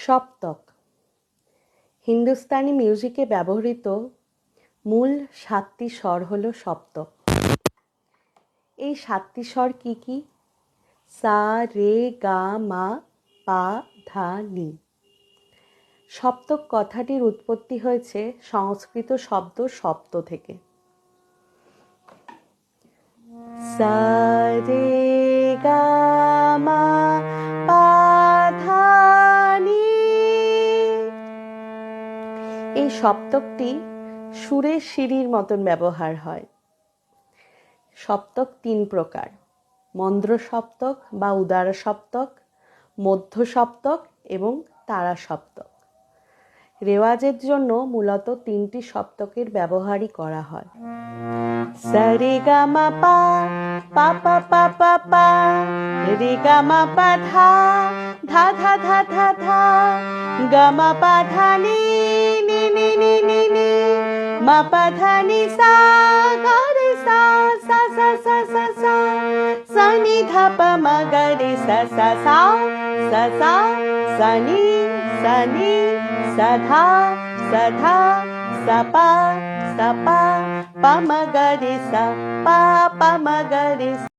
সপ্তক হিন্দুস্তানি মিউজিকে ব্যবহৃত মূল ৭টি স্বর হল সপ্তক। এই ৭টি স্বর কি কি? সা, রে, গা, মা, পা, ধা, নি। সপ্তক কথাটির উৎপত্তি হয়েছে সংস্কৃত শব্দ সপ্ত থেকে। সা, রে, গা, মা, পা, ধা, নি। এই সপ্তকটি সুরের সিঁড়ির মতন ব্যবহার হয়। সপ্তক ৩ প্রকার: মন্দ্র সপ্তক বা উদার সপ্তক, মধ্য সপ্তক এবং তারা সপ্তক। রেওয়াজের জন্য মূলত ৩টি সপ্তকের ব্যবহারই করা হয়। সা রে গা মা পা, পা পা পা পা পা, রে গা মা পা ধা, ধা ধা ধা ধা ধা, গা মা পা ধা নি, নি নি নি নি নি, মা পা ধা নি সা, গা রে সা, সা সা সা সা সা, সা নি ধা পা মা গা রে সা সা সা, সা সা, সা নি, সা ধা, সা পা পা মা গা রে সা, পা পা মা গা রে সা।